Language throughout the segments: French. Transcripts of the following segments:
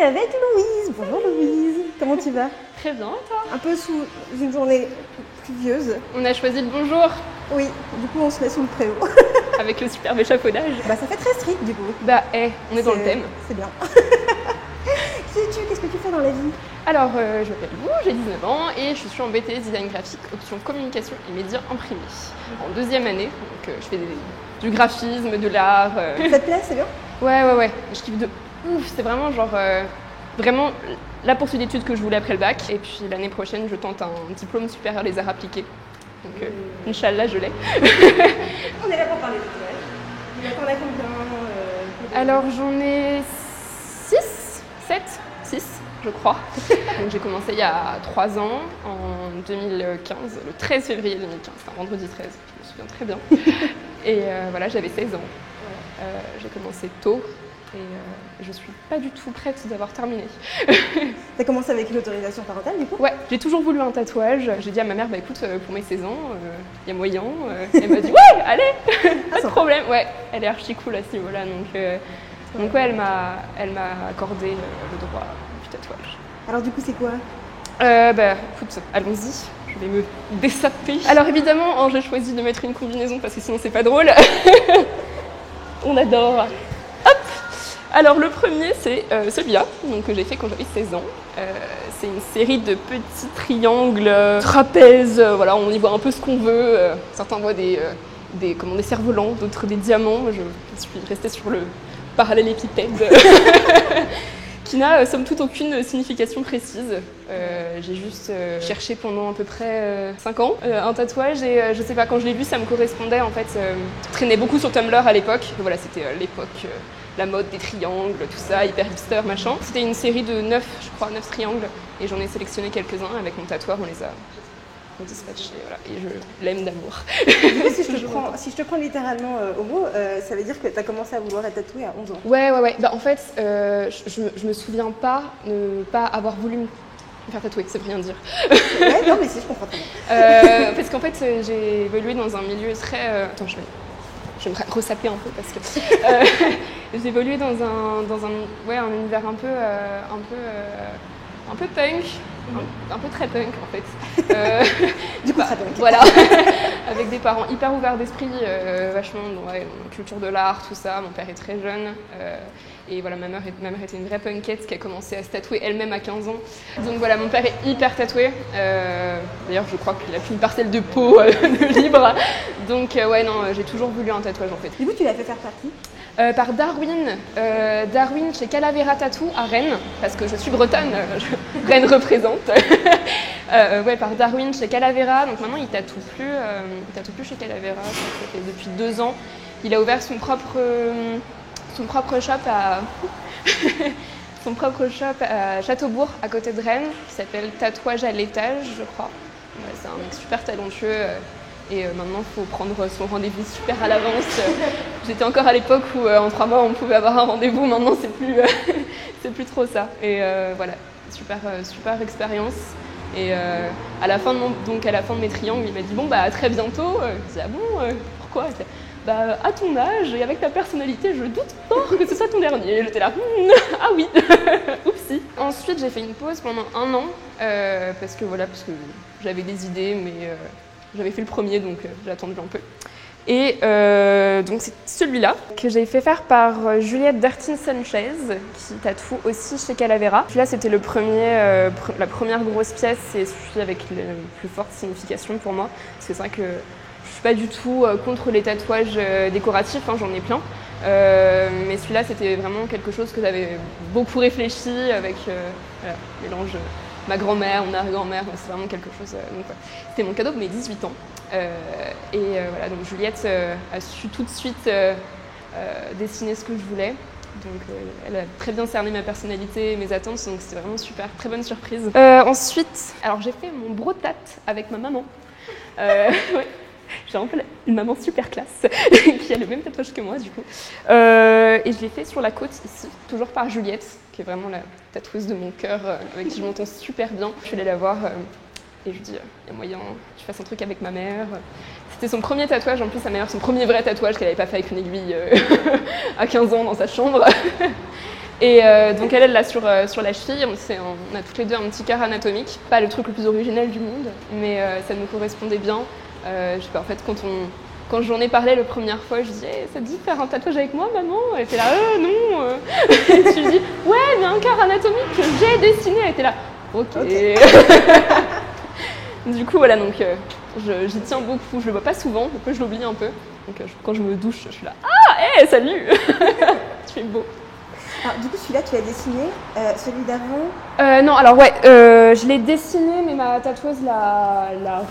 avec Louise. Bonjour Louise, comment tu vas? Très bien, toi? Un peu sous une journée pluvieuse. On a choisi le bonjour. Oui, du coup on se met sous le préau. Avec le superbe échafaudage. Bah ça fait très strict du coup. Bah, on est dans le thème. C'est bien. Qui es-tu? Qu'est-ce que tu fais dans la vie? Alors, je m'appelle Lou, j'ai 19 ans et je suis en BTS design graphique, option communication et médias imprimés. En deuxième année, donc je fais du graphisme, de l'art. Ça te plaît, c'est bien? Ouais. Je kiffe de ouf. C'est vraiment vraiment la poursuite d'études que je voulais après le bac. Et puis l'année prochaine, je tente un diplôme supérieur des arts appliqués. Donc, Inch'Allah, je l'ai. On est là pour parler de toi. T'en as combien Alors, j'en ai 6, je crois. Donc, j'ai commencé il y a 3 ans, en 2015, le 13 février 2015, c'est un vendredi 13, je me souviens très bien. Et voilà, j'avais 16 ans. J'ai commencé tôt et je suis pas du tout prête d'avoir terminé. T'as commencé avec une autorisation parentale du coup? Ouais, j'ai toujours voulu un tatouage. J'ai dit à ma mère, bah écoute, pour mes 16 ans, il y a moyen. Elle m'a dit, ouais, allez, pas de problème. Ouais, elle est archi cool à ce niveau-là. Donc ouais, elle m'a accordé le droit du tatouage. Alors du coup, c'est quoi? Bah écoute, allons-y. Je vais me dessaper. Alors évidemment, j'ai choisi de mettre une combinaison parce que sinon c'est pas drôle. On adore. Hop. Alors le premier, c'est celui-là, donc que j'ai fait quand j'avais 16 ans. C'est une série de petits triangles trapèzes. Voilà, on y voit un peu ce qu'on veut. Certains voient des cerfs-volants, d'autres des diamants. Moi, je suis restée sur le parallélépipède. Qui n'a somme toute aucune signification précise. J'ai juste cherché pendant à peu près 5 ans un tatouage et je sais pas, quand je l'ai vu, ça me correspondait en fait. Je traînais beaucoup sur Tumblr à l'époque. Voilà, c'était l'époque, la mode des triangles, tout ça, hyper hipster, machin. C'était une série de 9 triangles et j'en ai sélectionné quelques-uns avec mon tatoueur, on les a dispatchés, voilà, et je l'aime d'amour. Si je te prends littéralement au mot, ça veut dire que tu as commencé à vouloir être tatouée à 11 ans. Ouais. Bah, en fait, je me souviens pas ne pas avoir voulu me faire tatouer, ça veut rien dire. Ouais, non, mais si, je comprends très bien. Parce qu'en fait, j'ai évolué dans un milieu très... Attends, je vais me ressaper un peu parce que... j'ai évolué dans un univers un peu punk. Un peu très punk en fait. Du coup, très punk. Voilà, avec des parents hyper ouverts d'esprit, vachement dans culture de l'art, tout ça. Mon père est très jeune. Et voilà, ma mère était une vraie punkette qui a commencé à se tatouer elle-même à 15 ans. Donc voilà, mon père est hyper tatoué. D'ailleurs, je crois qu'il a plus une parcelle de peau de libre. Donc ouais, non, j'ai toujours voulu un tatouage en fait. Du coup, tu l'as fait faire par qui? Par Darwin chez Calavera Tattoo à Rennes, parce que je suis bretonne, Rennes représente. Ouais, par Darwin chez Calavera, donc maintenant il tatoue plus chez Calavera, ça fait depuis 2 ans. Il a ouvert son propre shop à Châteaubourg, à côté de Rennes, qui s'appelle Tatouage à l'étage, je crois. Ouais, c'est un mec super talentueux. Et maintenant, il faut prendre son rendez-vous super à l'avance. J'étais encore à l'époque où en 3 mois, on pouvait avoir un rendez-vous. Maintenant, c'est plus trop ça. Et voilà, super expérience. Et à la fin de mes triangles, il m'a dit bon bah à très bientôt. Je dis ah bon, pourquoi? Bah à ton âge et avec ta personnalité, je doute fort que ce soit ton dernier. J'étais là ah oui, oupsie. Ensuite, j'ai fait une pause pendant 1 an parce que j'avais des idées, mais j'avais fait le premier, donc j'ai attendu un peu. Et donc c'est celui-là que j'ai fait faire par Juliette Dartin Sanchez, qui tatoue aussi chez Calavera. Celui-là, c'était la première grosse pièce et celui avec la plus forte signification pour moi. Parce que c'est vrai que je suis pas du tout contre les tatouages décoratifs, hein, j'en ai plein. Mais celui-là, c'était vraiment quelque chose que j'avais beaucoup réfléchi avec mélange ma grand-mère, mon arrière-grand-mère, donc c'est vraiment quelque chose. Donc, ouais. C'était mon cadeau de mes 18 ans. Voilà, donc Juliette a su tout de suite dessiner ce que je voulais. Donc elle a très bien cerné ma personnalité et mes attentes, donc c'était vraiment super, très bonne surprise. Ensuite, alors j'ai fait mon brotat avec ma maman. Ouais. J'ai un peu une maman super classe qui a le même tatouage que moi du coup. Et je l'ai fait sur la côte ici, toujours par Juliette, qui est vraiment la tatoueuse de mon cœur, avec qui je m'entends super bien. Je suis allée la voir et je lui dis il y a moyen que je fasse un truc avec ma mère. C'était son premier tatouage, en plus sa mère, son premier vrai tatouage qu'elle n'avait pas fait avec une aiguille à 15 ans dans sa chambre. Et donc elle l'a sur la cheville. On a toutes les deux un petit cœur anatomique. Pas le truc le plus original du monde, mais ça nous correspondait bien. Je sais pas, en fait, quand j'en ai parlé la première fois, je disais ça te dit de faire un tatouage avec moi, maman? Elle était là, non. Et tu lui dis, ouais, mais un cœur anatomique que j'ai dessiné. Elle était là, ok. Du coup, voilà, donc j'y tiens beaucoup. Je le vois pas souvent, après je l'oublie un peu. Donc quand je me douche, je suis là, ah, hé, salut. Tu es beau. Alors, du coup, celui-là, tu l'as dessiné, celui d'avant Non, alors ouais, je l'ai dessiné, mais ma tatoueuse l'a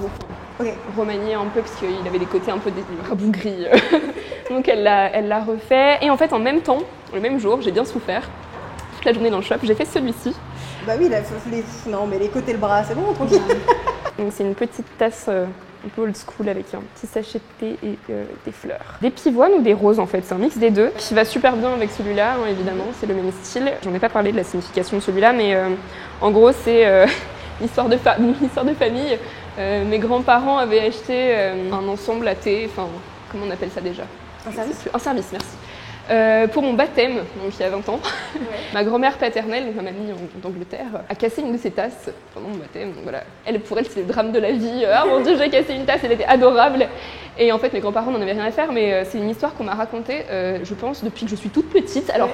remanié un peu parce qu'il avait des côtés un peu rabougris. Donc elle l'a refait. Et en fait, en même temps, le même jour, j'ai bien souffert. Toute la journée dans le shop, j'ai fait celui-ci. Bah oui, non, mais les côtés, le bras, c'est bon, tranquille. Donc c'est une petite tasse un peu old school avec un petit sachet de thé et des fleurs. Des pivoines ou des roses en fait, c'est un mix des deux qui va super bien avec celui-là, hein, évidemment, c'est le même style. J'en ai pas parlé de la signification de celui-là, mais en gros c'est une histoire de famille. Mes grands-parents avaient acheté un ensemble à thé, enfin comment on appelle ça déjà? Un service? Un service, merci. Pour mon baptême, donc il y a 20 ans, ma grand-mère paternelle, donc ma mamie d'Angleterre, a cassé une de ses tasses pendant mon baptême. Donc voilà, pour elle, c'est le drame de la vie. Ah mon Dieu, j'ai cassé une tasse, elle était adorable. Et en fait, mes grands-parents n'en avaient rien à faire, mais c'est une histoire qu'on m'a racontée, je pense, depuis que je suis toute petite. Alors,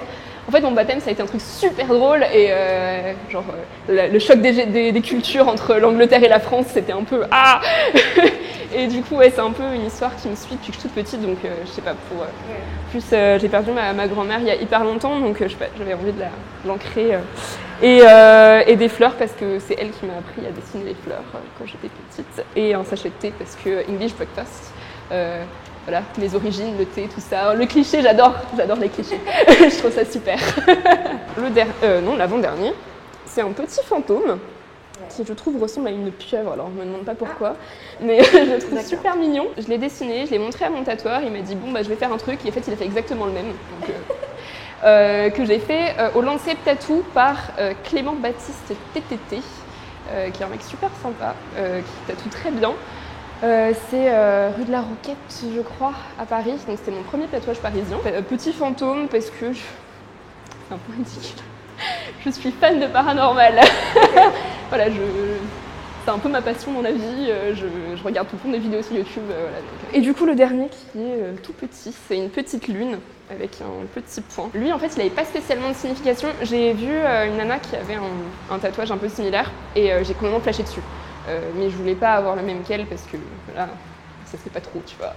en fait, mon baptême, ça a été un truc super drôle et le choc des cultures entre l'Angleterre et la France, c'était un peu ah. Et du coup, ouais, c'est un peu une histoire qui me suit depuis que je suis toute petite, donc je sais pas, plus j'ai perdu ma grand-mère il y a hyper longtemps, donc je sais pas, j'avais envie de l'ancrer. Et des fleurs parce que c'est elle qui m'a appris à dessiner les fleurs quand j'étais petite. Et un sachet de thé parce que English breakfast, voilà, mes origines, le thé, tout ça. Le cliché, j'adore les clichés. Je trouve ça super. L'avant-dernier, c'est un petit fantôme qui je trouve ressemble à une pieuvre, alors je me demande pas pourquoi, mais je le trouve super mignon. Je l'ai dessiné, je l'ai montré à mon tatoueur, il m'a dit bon bah je vais faire un truc, et en fait il a fait exactement le même, donc, que j'ai fait au Landscape Tattoo par Clément Baptiste TTT, qui est un mec super sympa, qui tatoue très bien. C'est rue de la Roquette, je crois, à Paris, donc c'était mon premier tatouage parisien. Petit fantôme parce que c'est un peu ridicule. Je suis fan de paranormal. Voilà, c'est un peu ma passion dans la vie. Je regarde tout le temps des vidéos sur YouTube. Voilà, donc. Et du coup, le dernier qui est tout petit, c'est une petite lune avec un petit point. Lui, en fait, il n'avait pas spécialement de signification. J'ai vu une nana qui avait un tatouage un peu similaire et j'ai complètement flashé dessus. Mais je voulais pas avoir le même qu'elle parce que voilà, ça se fait pas trop, tu vois.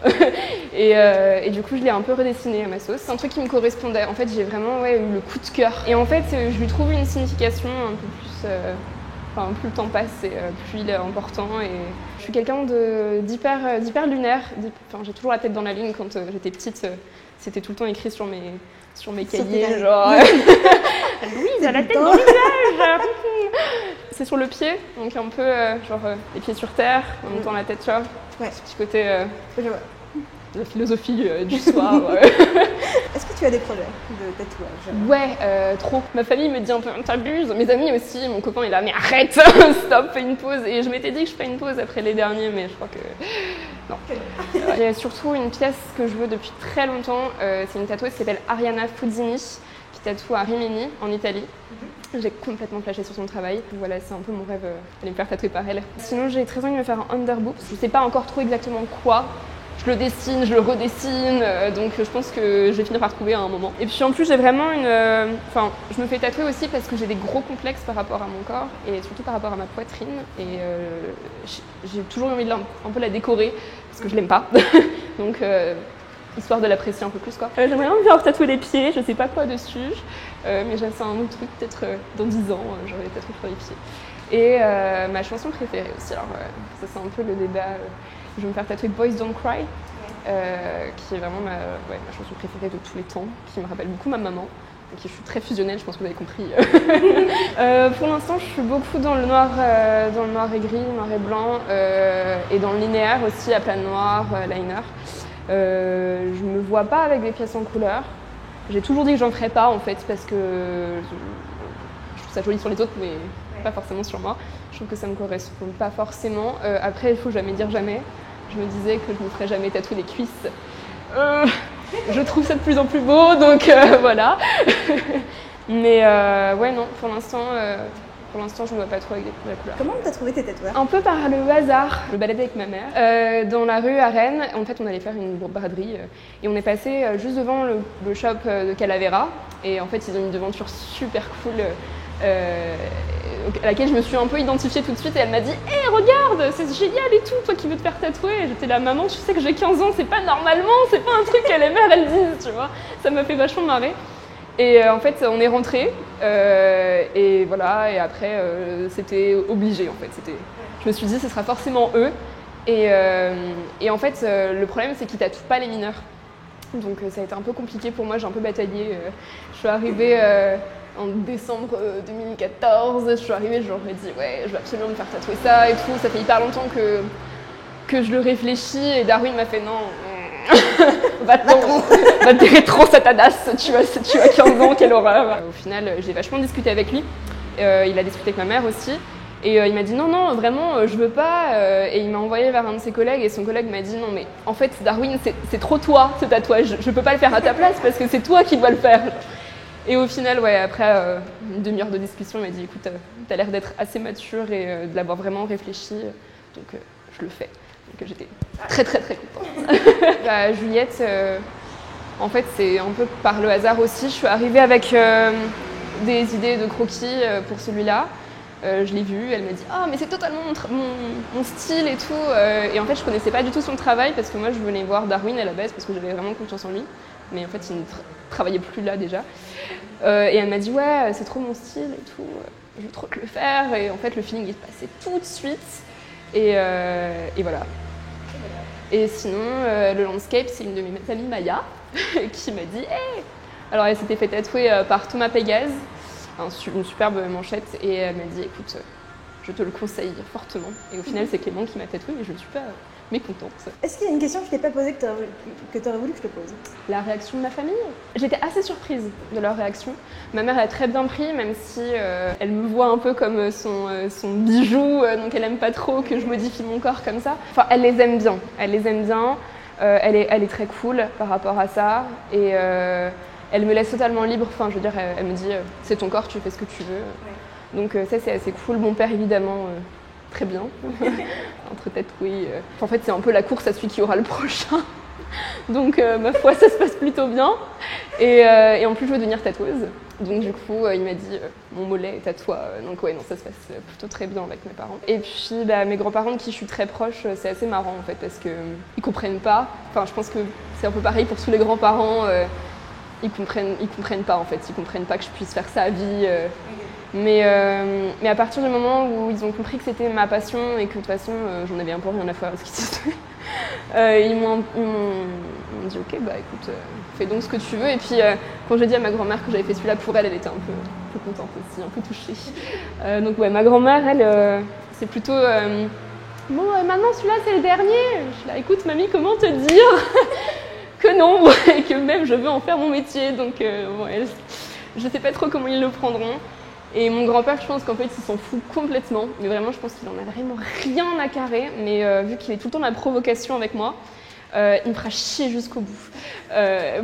Et du coup, je l'ai un peu redessiné à ma sauce. C'est un truc qui me correspondait. En fait, j'ai vraiment eu le coup de cœur. Et en fait, je lui trouve une signification un peu plus... plus le temps passe, plus il est important. Et je suis quelqu'un d'hyper lunaire. J'ai toujours la tête dans la lune. Quand j'étais petite, c'était tout le temps écrit sur mes cahiers, genre... Louise a la tête dans le visage. C'est sur le pied, donc un peu les pieds sur terre, en même temps la tête, tu vois. Ouais. Ce petit côté la philosophie du soir. Est-ce que tu as des projets de tatouage? Ouais, trop. Ma famille me dit un peu t'abuses, mes amis aussi, mon copain il est là mais arrête, stop, fais une pause. Et je m'étais dit que je ferais une pause après les derniers, mais je crois que non. J'ai surtout une pièce que je veux depuis très longtemps, c'est une tatoueuse qui s'appelle Ariana Fuzzini, qui tatoue à Rimini en Italie. J'ai complètement flashé sur son travail. Voilà, c'est un peu mon rêve d'aller me faire tatouer par elle. Sinon, j'ai très envie de me faire un underboob. Je sais pas encore trop exactement quoi. Je le dessine, je le redessine, donc je pense que je vais finir par trouver à un moment. Et puis en plus, j'ai vraiment je me fais tatouer aussi parce que j'ai des gros complexes par rapport à mon corps et surtout par rapport à ma poitrine. Et j'ai toujours envie de un peu la décorer parce que je l'aime pas. Donc, histoire de l'apprécier un peu plus, quoi. J'aimerais bien me faire tatouer les pieds, je sais pas quoi dessus, mais c'est un autre truc, peut-être dans 10 ans, j'aurai des tatouages sur les pieds. Et ma chanson préférée aussi, alors ça c'est un peu le débat, je vais me faire tatouer Boys Don't Cry, qui est vraiment ma chanson préférée de tous les temps, qui me rappelle beaucoup ma maman. Donc je suis très fusionnelle, je pense que vous avez compris. Pour l'instant, je suis beaucoup dans le noir et gris, noir et blanc, et dans le linéaire aussi, à plat noir, liner. Je me vois pas avec des pièces en couleur. J'ai toujours dit que j'en ferais pas en fait parce que je trouve ça joli sur les autres mais pas forcément sur moi. Je trouve que ça me correspond pas forcément. Après, il faut jamais dire jamais. Je me disais que je me ferais jamais tatouer les cuisses. Je trouve ça de plus en plus beau donc voilà. Mais ouais, non, pour l'instant, je ne me vois pas trop avec la couleur. Comment t'as trouvé tes tatouages? Un peu par le hasard. Je me baladais avec ma mère dans la rue à Rennes. En fait, on allait faire une braderie et on est passé juste devant le shop de Calavera. Et en fait, ils ont une devanture super cool à laquelle je me suis un peu identifiée tout de suite. Et elle m'a dit « Hé, regarde, c'est génial et tout, toi qui veux te faire tatouer !» Et j'étais là « Maman, tu sais que j'ai 15 ans, c'est pas normalement, c'est pas un truc que les mères elles disent, tu vois ?» Ça m'a fait vachement marrer. Et en fait, on est rentrés et voilà. Et après, c'était obligé en fait. Je me suis dit, ce sera forcément eux. Et en fait, le problème, c'est qu'ils tatouent pas les mineurs. Donc, ça a été un peu compliqué pour moi. J'ai un peu bataillé. Je suis arrivée en décembre 2014. Je suis arrivée, je leur ai dit, ouais, je vais absolument me faire tatouer ça et tout. Ça fait hyper longtemps que je le réfléchis. Et Darwin m'a fait non. Va te rétro Satanas, tu as 15 ans, quelle horreur. Au final, j'ai vachement discuté avec lui. Il a discuté avec ma mère aussi. Et il m'a dit non, vraiment, je veux pas. Et il m'a envoyé vers un de ses collègues. Et son collègue m'a dit non, mais en fait, Darwin, c'est trop toi, ce tatouage. Je peux pas le faire à ta place parce que c'est toi qui dois le faire. Et au final, ouais, après une demi-heure de discussion, il m'a dit écoute, t'as l'air d'être assez mature et de l'avoir vraiment réfléchi. Donc, je le fais. Donc j'étais très contente. Juliette, en fait c'est un peu par le hasard aussi. Je suis arrivée avec des idées de croquis pour celui-là. Je l'ai vu, elle m'a dit « Ah mais c'est totalement mon style et tout ». Et en fait je connaissais pas du tout son travail parce que moi je venais voir Darwin à la base parce que j'avais vraiment confiance en lui. Mais en fait il ne travaillait plus là déjà. Et elle m'a dit « Ouais c'est trop mon style et tout, je veux trop te le faire ». Et en fait le feeling est passé tout de suite. Et voilà. Et sinon, le landscape, c'est une de mes amies, Maya, qui m'a dit hey! Alors, elle s'était fait tatouer par Thomas Pégase, une superbe manchette, et elle m'a dit écoute, je te le conseille fortement. Et au final, c'est Clément qui m'a tatoué, mais je ne suis pas mécontente. Est-ce qu'il y a une question que je t'ai pas posée que tu aurais voulu que je te pose? La réaction de ma famille. J'étais assez surprise de leur réaction. Ma mère a très bien pris, même si elle me voit un peu comme son bijou, donc elle aime pas trop que je modifie mon corps comme ça. Enfin, elle les aime bien. Elle les aime bien. Elle est très cool par rapport à ça. Et elle me laisse totalement libre. Enfin, je veux dire, elle me dit c'est ton corps, tu fais ce que tu veux. Ouais. Donc ça, c'est assez cool. Mon père, évidemment. Très bien, entre tatoués. En fait, c'est un peu la course à celui qui aura le prochain. Donc, ma foi, ça se passe plutôt bien. Et en plus, je veux devenir tatoueuse. Donc, du coup, il m'a dit mon mollet est à toi. Donc, ouais, non, ça se passe plutôt très bien avec mes parents. Et puis, mes grands-parents de qui je suis très proche, c'est assez marrant en fait, parce qu'ils comprennent pas. Enfin, je pense que c'est un peu pareil pour tous les grands-parents. Ils comprennent pas en fait. Ils comprennent pas que je puisse faire ça à vie. Mais à partir du moment où ils ont compris que c'était ma passion et que de toute façon j'en avais un peu rien à faire à ce qui se fait, ils m'ont dit ok bah écoute fais donc ce que tu veux. Et puis quand j'ai dit à ma grand-mère que j'avais fait celui-là pour elle, elle était un peu contente aussi, un peu touchée. Donc ouais, ma grand-mère elle c'est plutôt bon maintenant celui-là c'est le dernier. Je suis là écoute mamie, comment te dire que non et que même je veux en faire mon métier. Donc bon, je sais pas trop comment ils le prendront. Et mon grand-père, je pense qu'en fait, il s'en fout complètement. Mais vraiment, je pense qu'il en a vraiment rien à carrer. Mais vu qu'il est tout le temps la provocation avec moi, il me fera chier jusqu'au bout.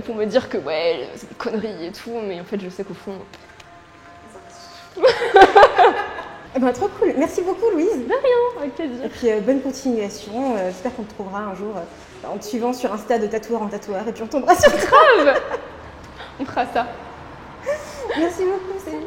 Pour me dire que ouais, c'est des conneries et tout. Mais en fait, je sais qu'au fond... Eh ben, trop cool. Merci beaucoup, Louise. De rien, avec plaisir. Et puis, bonne continuation. J'espère qu'on te trouvera un jour en te suivant sur Insta de tatoueur en tatoueur. Et puis, on tombera sur grave. On fera ça. Merci beaucoup. Salut.